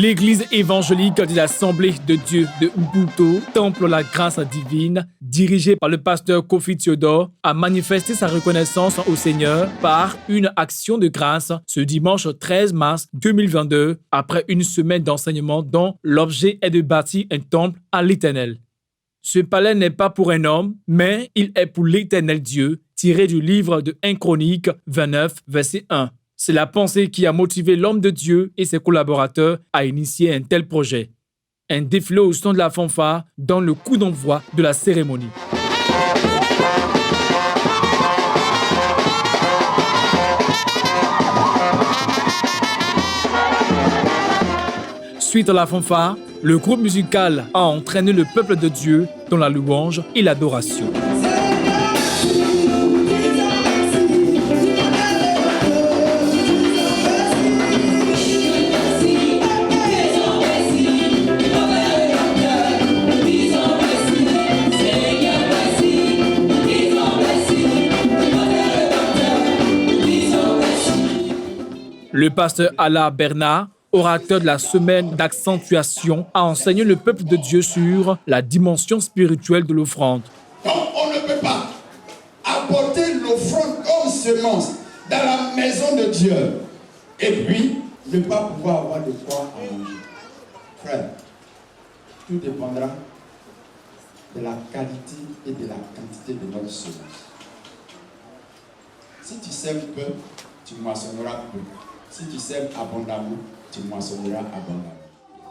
L'église évangélique de l'Assemblée de Dieu de Ubuntu, Temple la Grâce Divine, dirigée par le pasteur Kofi Theodore, a manifesté sa reconnaissance au Seigneur par une action de grâce ce dimanche 13 mars 2022, après une semaine d'enseignement dont l'objet est de bâtir un temple à l'Éternel. Ce palais n'est pas pour un homme, mais il est pour l'Éternel Dieu, tiré du livre de 1 Chroniques 29, verset 1. C'est la pensée qui a motivé l'homme de Dieu et ses collaborateurs à initier un tel projet. Un défilé au son de la fanfare donne le coup d'envoi de la cérémonie. Suite à la fanfare, le groupe musical a entraîné le peuple de Dieu dans la louange et l'adoration. Le pasteur Alain Bernard, orateur de la semaine d'accentuation, a enseigné le peuple de Dieu sur la dimension spirituelle de l'offrande. Donc on ne peut pas apporter l'offrande comme semence dans la maison de Dieu et puis ne pas pouvoir avoir de quoi à manger. Frère, tout dépendra de la qualité et de la quantité de notre semence. Si tu sèmes peu, tu moissonneras peu. Si tu sèmes abondamment, tu moissonneras abondamment.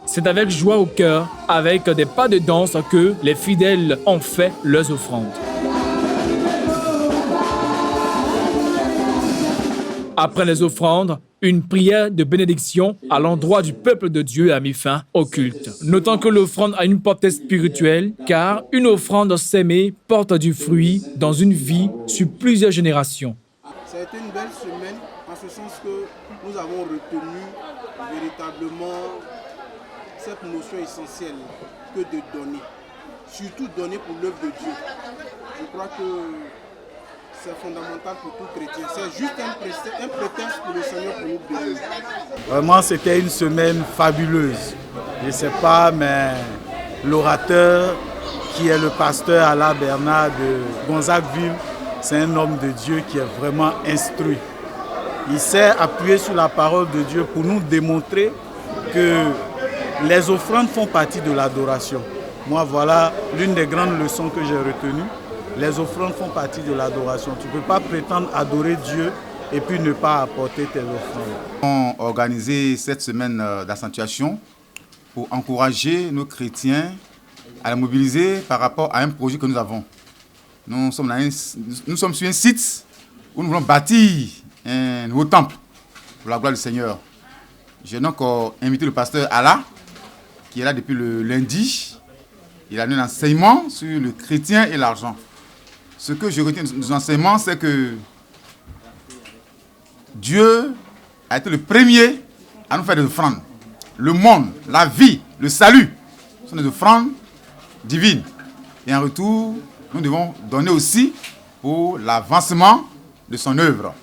C'est avec joie au cœur, avec des pas de danse que les fidèles ont fait leurs offrandes. Après les offrandes, une prière de bénédiction à l'endroit du peuple de Dieu a mis fin au culte. Notons que l'offrande a une portée spirituelle, car une offrande sémée porte du fruit dans une vie sur plusieurs générations. Ça a été une belle semaine, en ce sens que nous avons retenu véritablement cette notion essentielle que de donner. Surtout donner pour l'œuvre de Dieu. Je crois que c'est fondamental pour tout chrétien. C'est juste un prétexte pour le Seigneur pour nous bénir. Vraiment, c'était une semaine fabuleuse. Je ne sais pas, mais l'orateur qui est le pasteur Alain Bernard de Gonzagueville, c'est un homme de Dieu qui est vraiment instruit. Il s'est appuyé sur la parole de Dieu pour nous démontrer que les offrandes font partie de l'adoration. Moi, voilà l'une des grandes leçons que j'ai retenues. Les offrandes font partie de l'adoration. Tu ne peux pas prétendre adorer Dieu et puis ne pas apporter tes offrandes. On a organisé cette semaine d'accentuation pour encourager nos chrétiens à la mobiliser par rapport à un projet que nous avons. Nous sommes sur un site où nous voulons bâtir un nouveau temple pour la gloire du Seigneur. J'ai donc invité le pasteur Alain, qui est là depuis le lundi. Il a donné un enseignement sur le chrétien et l'argent. Ce que je retiens de nos enseignements, c'est que Dieu a été le premier à nous faire des offrandes. Le monde, la vie, le salut sont des offrandes divines. Et en retour, nous devons donner aussi pour l'avancement de son œuvre.